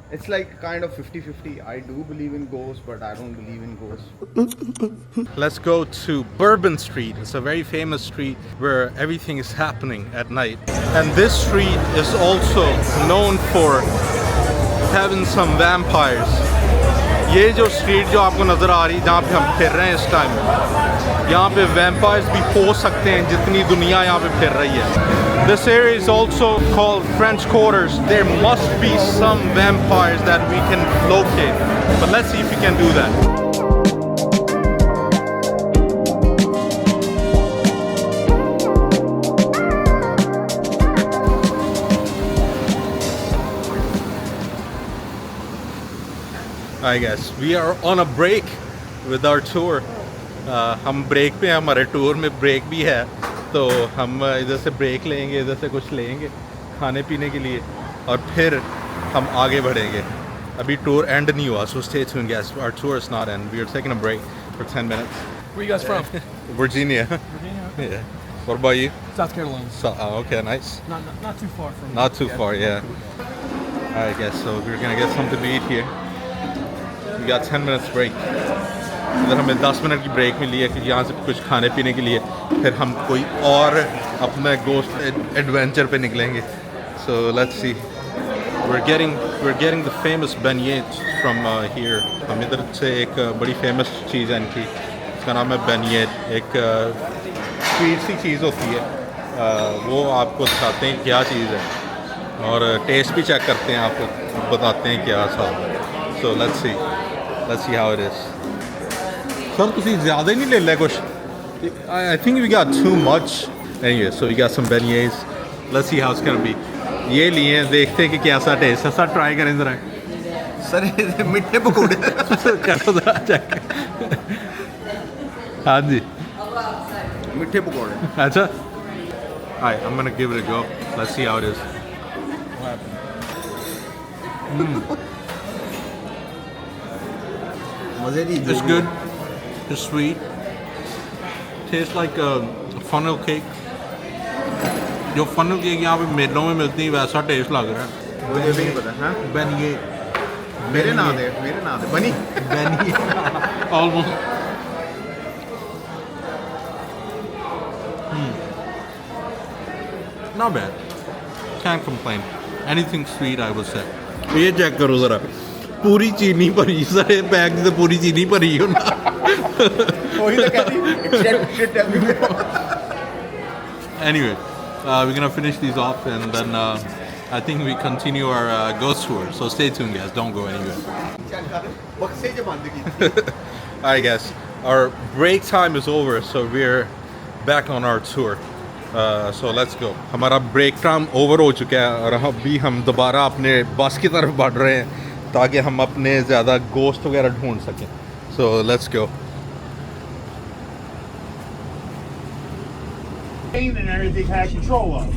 It's like kind of 50-50. I do believe in ghosts, but I don't believe in ghosts. Let's go to Bourbon Street. It's a very famous street where everything is happening at night. And this street is also known for having some vampires. ये जो street जो आपको नज़र आ रही है जहाँ पे हम फिर रहे हैं इस टाइम, यहाँ पे वैम्पायर्स भी हो सकते हैं जितनी दुनिया यहाँ पे फिर रही है. This area is also called French Quarters. There must be some vampires that we can locate. But let's see if we can do that. I guess we are on a break with our tour. हम break पे हैं, हमारे tour में break भी है, तो हम इधर से ब्रेक लेंगे, इधर से कुछ लेंगे खाने पीने के लिए और फिर हम आगे बढ़ेंगे. अभी टूर एंड नहीं हुआ, so stay tuned guys. Our tour is not end. We are taking a break for 10 minutes. Where you guys from? Virginia. Virginia. Yeah. What about you? South Carolina. So, okay, nice. Not too far from. Not too far, yeah. I guess so. We're gonna get something to eat here. We got 10 minutes break. इधर हमें 10 minute की break मिली है कि यहाँ से कुछ खाने पीने के लिए फिर हम कोई और अपने गोस्ट एडवेंचर पे निकलेंगे. So let's see. We're getting the famous beignets from here. हम इधर से एक बड़ी फेमस चीज़ है इनकी, इसका नाम है beignet. एक स्वीट सी चीज़ होती है, वो आपको दिखाते हैं क्या चीज़ है और टेस्ट भी चेक करते हैं, आपको बताते हैं क्या हिसाब है. So let's see how it is. Sir तुसी ज़्यादा ही नहीं ले ले कुछ. I think we got too much. Anyway, so we got some beignets. Let's see how it's gonna be. ये लिए हैं, देखते हैं कि कैसा टेस्ट है. सर ट्राई करें ज़रा. सर ये मीठे पकौड़े. करो ज़रा चेक. हाँ जी. मीठे पकौड़े. अच्छा. Alright, I'm gonna give it a go. Let's see how it is. मजे दी. It's good. It's sweet. Tastes like a funnel cake. जो funnel cake यहाँ पे मेलों में मिलती है वैसा टेस्ट लग रहा है. मुझे भी नहीं पता. हाँ Beignet. मेरे नाम दे बनी. Beignet. Almost. Not bad. Can't complain. Anything sweet I would say. ये चेक करो ज़रा. पूरी चीनी भरी सारे बैग से पूरी चीनी भरी हो ना. वही तो कह रही. Shit everywhere. Anyway, we're gonna finish these off and then I think we continue our ghost tour. So stay tuned, guys. Don't go anywhere. बक्से जो बंद की. Alright, guys. Our break time is over, so we're back on our tour. So let's go. हमारा break time over हो चुका है और अभी हम दोबारा अपने बस की तरफ बढ़ रहे हैं ताकि हम अपने ज़्यादा गोश्त वगैरह ढूंढ सकें. So let's go. And everything had control of.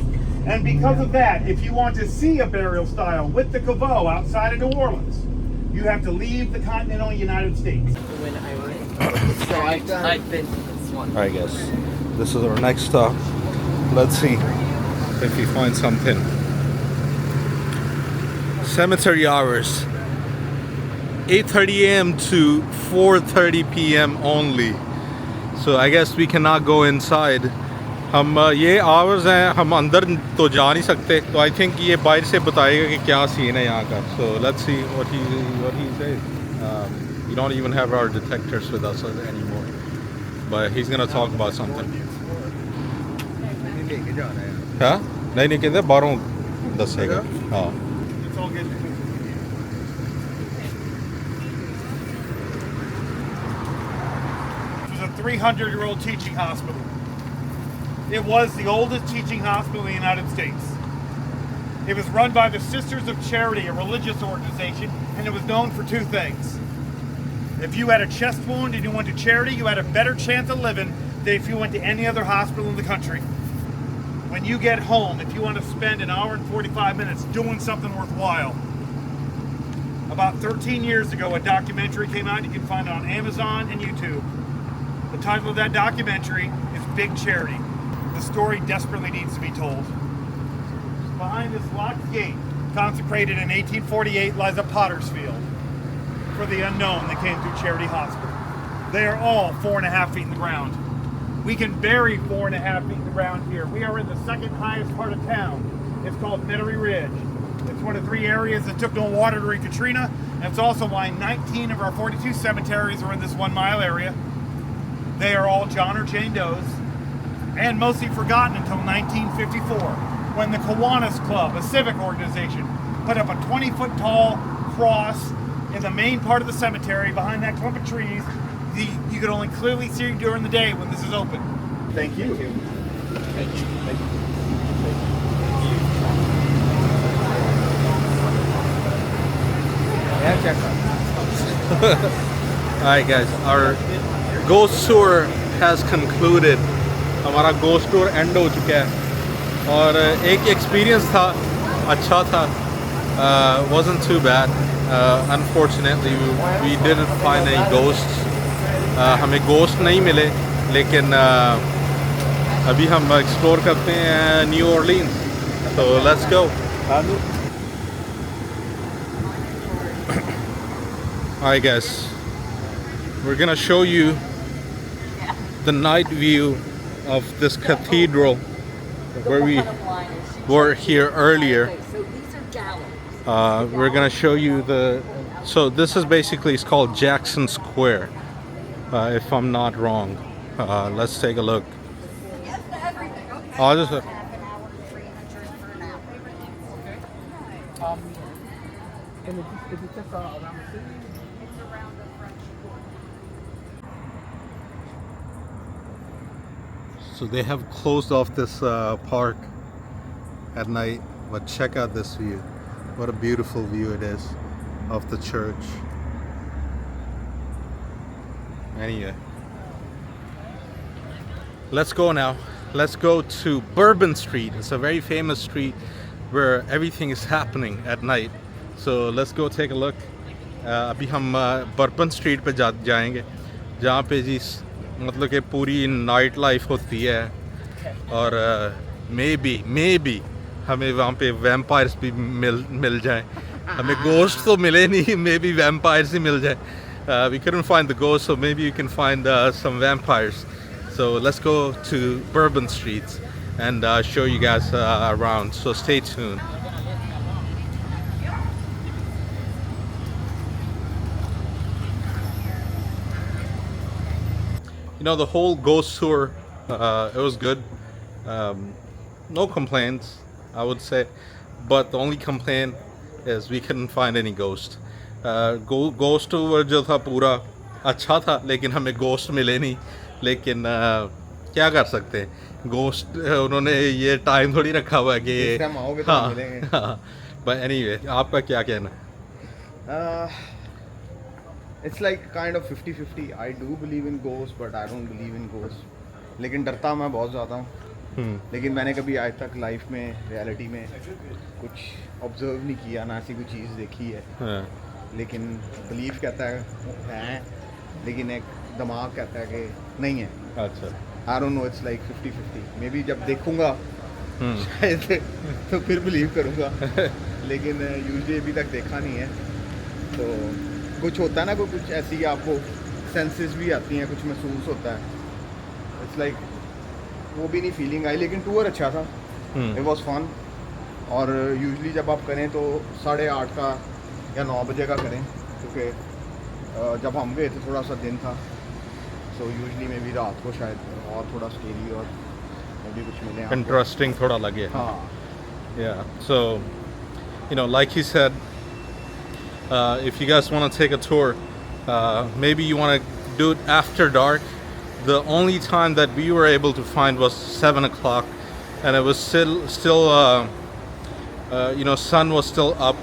And because of that, if you want to see a burial style with the Caveau outside of New Orleans, you have to leave the continental United States. When I was so I've been to this one. Alright, guys. This is our next stop. Let's see if we find something. Cemetery hours. 8:30 a.m. to 4:30 p.m. only. So I guess we cannot go inside. हम ये hours हैं, हम अंदर तो जा नहीं सकते, तो आई थिंक ये बाहर से बताएगा कि क्या सीन है यहाँ का. So let's see what he says. We don't even have our detectors with us anymore, but he's gonna talk about something. लेके जा रहे हैं. हाँ नहीं कहते बारों दसेगा. हाँ. It's all good. This is a 300-year-old teaching hospital. It was the oldest teaching hospital in the United States. It was run by the Sisters of Charity, a religious organization, and it was known for two things. If you had a chest wound and you went to charity, you had a better chance of living than if you went to any other hospital in the country. When you get home, if you want to spend an hour and 45 minutes doing something worthwhile. About 13 years ago, a documentary came out. You can find it on Amazon and YouTube. The title of that documentary is Big Charity. The story desperately needs to be told. Behind this locked gate consecrated in 1848 lies a potter's field for the unknown that came through Charity Hospital. They are all 4.5 feet in the ground. We can bury 4.5 feet in the ground here. We are in the second highest part of town. It's called Metairie Ridge. It's one of 3 areas that took no water during Katrina, and it's also why 19 of our 42 cemeteries are in this 1 mile area. They are all John or Jane Does, and mostly forgotten until 1954, when the Kiwanis Club, a civic organization, put up a 20-foot tall cross in the main part of the cemetery behind that clump of trees. You could only clearly see during the day when this is open. Thank you. Alright guys, our ghost tour has concluded. हमारा ghost tour end हो चुका है और एक experience था, अच्छा था, wasn't too bad. Unfortunately we didn't find any ghosts. हमें ghost नहीं मिले, लेकिन अभी हम explore करते हैं New Orleans. So let's go. Alright guys, we're gonna show you the night view of this cathedral where we were here earlier. So these are galleries. We're gonna show you so this is basically, it's called Jackson Square, if I'm not wrong. Let's take a look. I'll just So they have closed off this park at night, but check out this view. What a beautiful view it is of the church. Anyway, let's go now. Let's go to Bourbon Street. It's a very famous street where everything is happening at night. So let's go take a look. अभी हम bourbon street पे जाएंगे, जहाँ पे जी मतलब कि पूरी night life होती है, और मे बी हमें वहाँ पे वैम्पायर्स भी मिल जाए. हमें गोस्ट तो मिले नहीं, मे बी वैम्पायर्स ही मिल जाए. We couldn't find the ghost, so maybe you can find some vampires. So let's go to Bourbon Street and show you guys around, so stay tuned. You know, the whole ghost tour, it was good. No complaints, I would say. But the only complaint is we couldn't find any ghost. Ghost tour जो था पूरा अच्छा था, लेकिन हमें ghost मिले नहीं. लेकिन क्या कर सकते हैं, ghost उन्होंने ये time थोड़ी रखा हुआ है कि हाँ. But anyway, आपका क्या कहना है? It's like kind of 50-50. I do believe in ghosts, but I don't believe in ghosts. लेकिन डरता मैं बहुत ज़्यादा हूँ. लेकिन मैंने कभी आज तक लाइफ में, रियलिटी में कुछ ऑब्जर्व नहीं किया, ना ऐसी कोई चीज़ देखी है. लेकिन बिलीव कहता है, लेकिन एक दिमाग कहता है कि नहीं है. अच्छा. I don't know. It's like 50-50. May be जब देखूँगा शायद तो फिर बिलीव करूँगा. लेकिन यूजुअली अभी तक देखा नहीं है. तो कुछ होता है ना, कुछ ऐसी आपको सेंसेस भी आती हैं, कुछ महसूस होता है. इट्स लाइक वो भी नहीं फीलिंग आई. लेकिन टूर अच्छा था, इट वाज फन. और यूजुअली जब आप करें तो 8:30 का या 9 बजे का करें, क्योंकि जब हम गए थे थोड़ा सा दिन था. सो यूजुअली में भी रात को शायद और थोड़ा स्केरी और भी कुछ मिले, इंटरेस्टिंग थोड़ा लगे. हाँ. Yeah, so you know, like he said, if you guys want to take a tour, maybe you want to do it after dark. The only time that we were able to find was 7 o'clock, and it was still you know, sun was still up,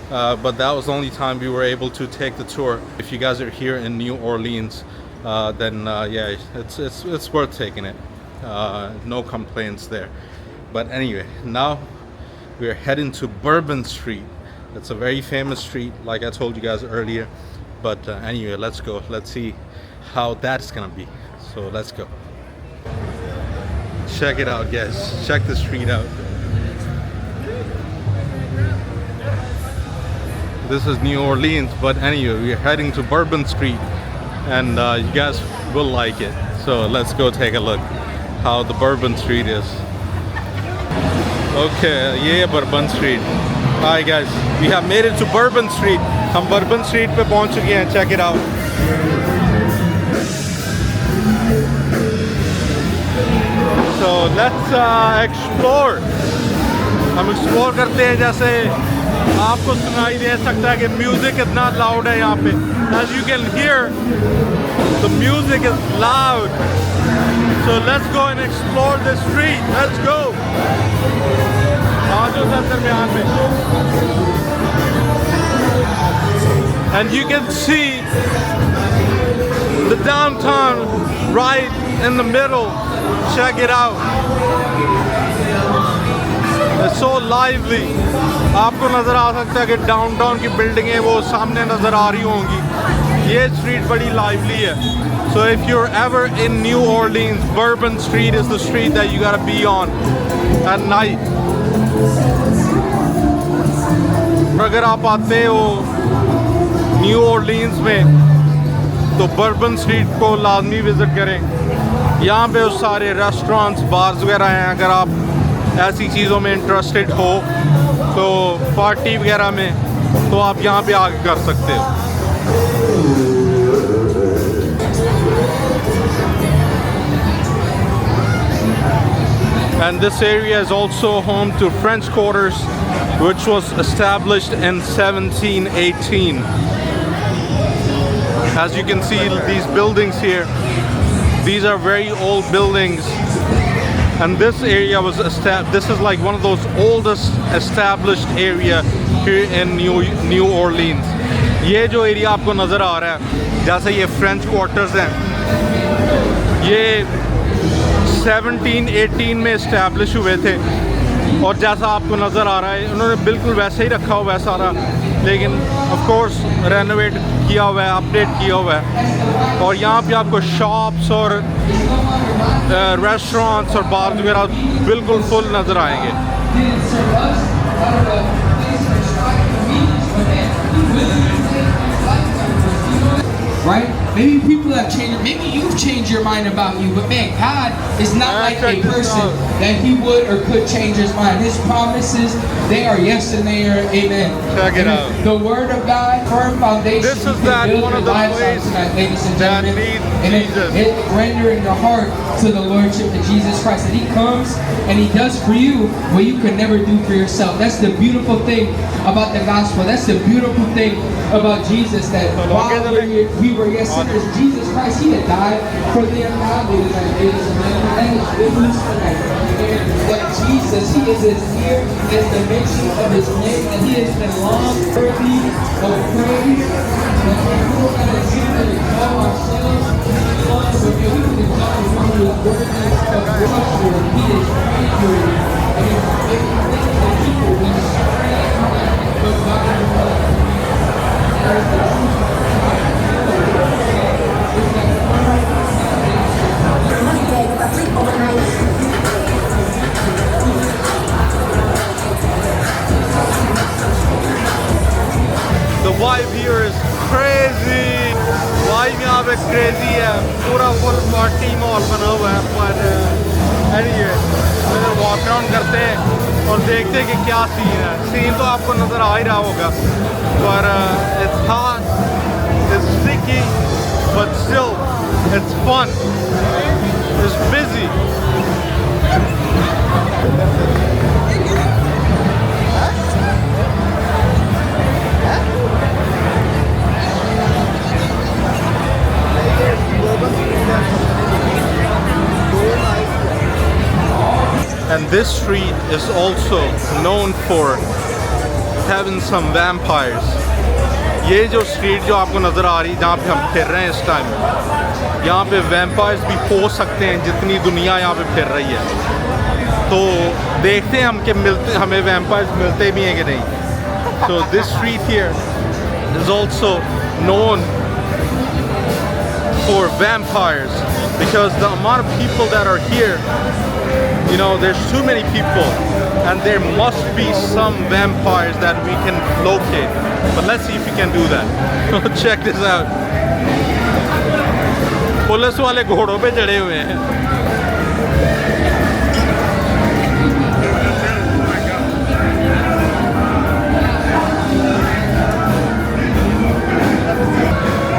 but that was the only time we were able to take the tour. If you guys are here in New Orleans, then yeah, it's worth taking it. No complaints there. But anyway, now we are heading to Bourbon Street. It's a very famous street, like I told you guys earlier. But anyway, let's go. Let's see how that's gonna be. So let's go. Check it out, guys. Check the street out. this is New Orleans, but anyway, we're heading to Bourbon Street, and you guys will like it. So let's go take a look how the Bourbon Street is. Okay, yeah, Bourbon Street. Hi guys, we have made it to Bourbon Street. हम Bourbon Street पे पहुंच चुके हैं. Check it out. So let's explore. हम explore करते हैं. जैसे आपको सुनाई दे सकता है कि म्यूजिक इतना लाउड है यहाँ पे. As you can hear, the music is loud. So let's go and explore the street. Let's go. आज उस अंदर में यहाँ पे. And you can see the downtown right in the middle. Check it out. It's so lively. आपको नज़र आ सकता है कि डाउनटाउन की बिल्डिंगें वो सामने नज़र आ रही होंगी. ये स्ट्रीट बड़ी lively है. So if you're ever in New Orleans, Bourbon Street is the street that you gotta be on at night. अगर आप आते हो न्यू ऑर्लीन्स में तो बर्बन स्ट्रीट को लाजमी विज़िट करें. यहाँ पे उस सारे रेस्टोरेंट्स बार्स वगैरह हैं. अगर आप ऐसी चीज़ों में इंटरेस्टेड हो तो पार्टी वगैरह में तो आप यहाँ पे आके कर सकते हो. And this area is also home to French Quarters, which was established in 1718. As you can see, these buildings here, these are very old buildings, and this area was established. This is like one of those oldest established area here in New Orleans. ये जो area आपको नज़र आ रहा है, जैसे ये French quarters हैं, ये 1718 में इस्टेब्लिश हुए थे. और जैसा आपको नज़र आ रहा है, उन्होंने बिल्कुल वैसे ही रखा हुआ है सारा, लेकिन ऑफ कोर्स रेनोवेट किया हुआ है, अपडेट किया हुआ है. और यहाँ पे आपको शॉप्स और रेस्टोरेंट्स और बार्स वगैरह बिल्कुल फुल नज़र आएंगे. Right? Maybe people have changed, maybe you've changed your mind about you, but man, God is not like a person that he would or could change his mind. His promises, they are yes and they are amen. Check it out. The word of God, firm foundation. This is that one of the ways ladies and that gentlemen. leads And Jesus. it rendering the heart to the Lordship of Jesus Christ. That he comes and he does for you what you could never do for yourself. That's the beautiful thing about the gospel. That's the beautiful thing about Jesus, that while we were yet sinners, Jesus Christ, he had died for the ungodly tonight, ladies and gentlemen. That is good news tonight. And that Jesus, he is as near as the mention of his name, and he has been long worthy of praise. And we will not simply call ourselves any longer, but we can call him one who is worthy of worship. He is angry. And if the people will stand but God. The vibe here is crazy. Vibe यहाँ पे crazy है. पूरा full party माहौल बना हुआ है. पर anyway, इधर walk around करते हैं और देखते हैं कि क्या सीन है. सीन तो आपको नज़र आ ही रहा होगा. पर it's hot, it's sticky, but still, it's fun. It's busy. And this street is also known for having some vampires. ये जो स्ट्रीट जो आपको नज़र आ रही है जहाँ पे हम फिर रहे हैं इस टाइम, यहाँ पे वैम्पायर्स भी हो सकते हैं जितनी दुनिया यहाँ पे फिर रही है. तो देखते हैं हम कि हमें वैम्पायर्स मिलते भी हैं कि नहीं. So this street here is also known for vampires, because the amount of people that are here, you know, there's too many people, and there must be some vampires that we can locate. But let's see if we can do that. Check this out. Police वाले घोड़ों पे चढ़े हुए हैं.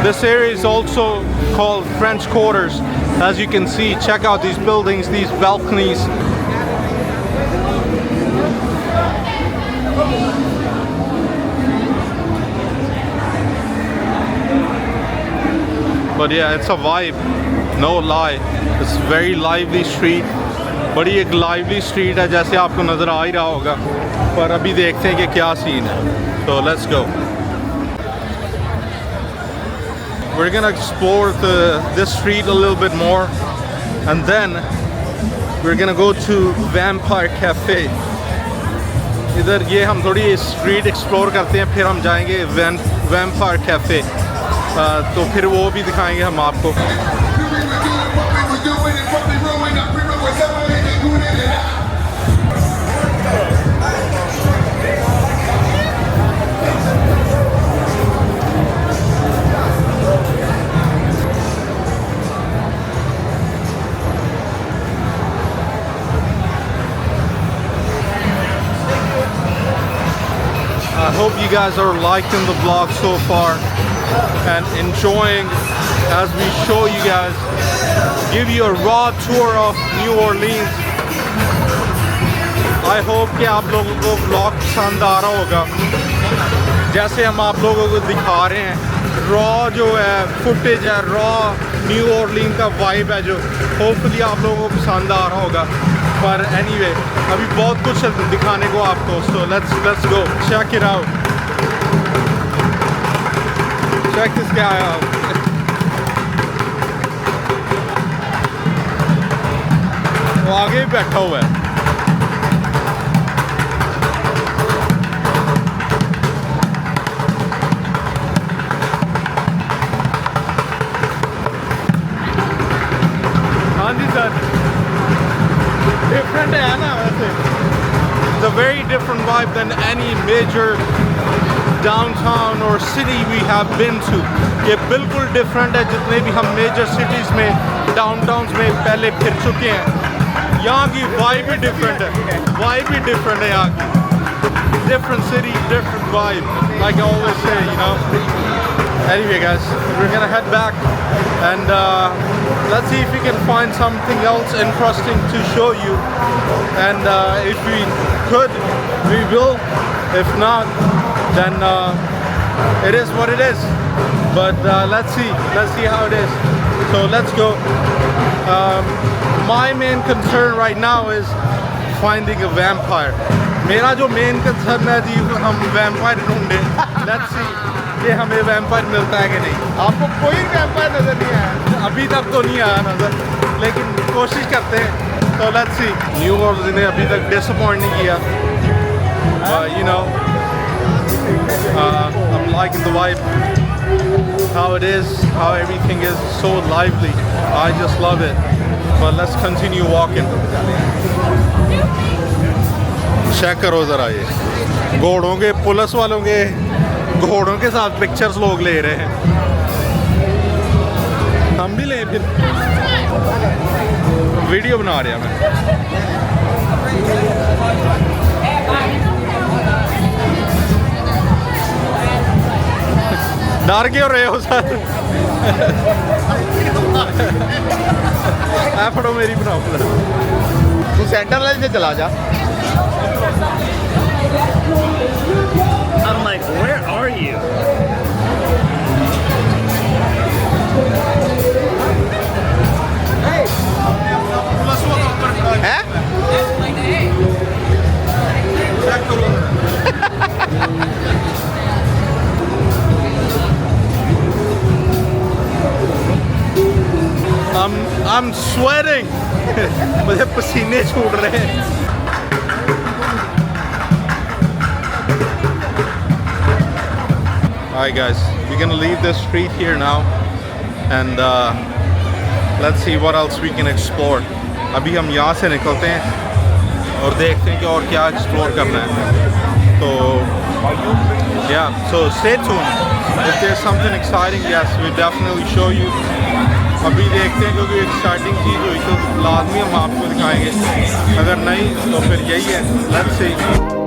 This area is also called French Quarters. As you can see, check out these buildings, these balconies. But yeah, it's a vibe, no lie. It's a very lively street. बड़ी एक lively street है, जैसे आपको नज़र आ ही रहा होगा. पर अभी देखते हैं कि क्या सीन है. So let's go. We're gonna explore this street a little bit more, and then we're gonna go to Vampire Cafe. इधर ये हम थोड़ी street explore करते हैं, फिर हम जाएंगे Vampire Cafe. तो फिर वो भी दिखाएंगे हम आपको. I hope you guys are liking the vlog so far and enjoying as we show you guys, give you a raw tour of New Orleans. I hope कि आप लोगों को vlog पसंद आ रहा होगा, जैसे हम आप लोगों को दिखा रहे हैं. रॉ जो है फुटेज है, रॉ न्यू ऑरलीन का वाइब है, जो होपफुली आप लोगों को पसंद आ रहा होगा. पर एनीवे, अभी बहुत कुछ दिखाने को आपको. So let's go check it out. Check this guy out. वो आगे बैठा हुआ है. हाँ जी सर, डिफरेंट है ना वैसे. It's a very different vibe than any major downtown or city we have been to. ये बिल्कुल different है जितने भी हम major cities में, downtowns में पहले फिर चुके हैं. यहाँ की vibe ही different है, vibe ही different है यहाँ की. Different city, different vibe, like I always say, you know. Anyway guys, we're gonna head back and let's see if we can find something else interesting to show you. And if we could, we will. If not, then it is what it is. But let's see how it is. So let's go. My main concern right now is finding a vampire. मेरा जो main concern है जी, हम vampire ढूंढे. Let's see कि हमें vampire मिलता है कि नहीं. आपको कोई vampire नज़र नहीं आया? अभी तक तो नहीं आया नज़र, लेकिन कोशिश करते हैं. So let's see. New Orleans ने अभी तक disappoint नहीं किया. You know, I'm liking the vibe, how it is, how everything is so lively. I just love it. But let's continue walking. Check करो ज़रा ये घोड़ों के, पुलिस वालों के घोड़ों के साथ पिक्चर्स लोग ले रहे हैं. हम भी लें फिर. वीडियो बना रहे हैं मैं. डर क्यों रहे हो सर? ऐ फड़ो मेरी प्रॉब्लम. तू सेंटर लाइन से चला जा. I'm like, where are you? हैं? चेक करो. I'm sweating. मुझे पसीने छूट रहे हैं. Alright guys, we're gonna leave this street here now and let's see what else we can explore. अभी हम यहाँ से निकलते हैं और देखते हैं कि और क्या एक्सप्लोर करना है. तो yeah, so stay tuned. If there's something exciting, yes, we'll definitely show you. अभी देखते हैं क्योंकि एक्साइटिंग चीज़ हुई तो लाजमी हम आपको दिखाएंगे, अगर नहीं तो फिर यही है. Let's see.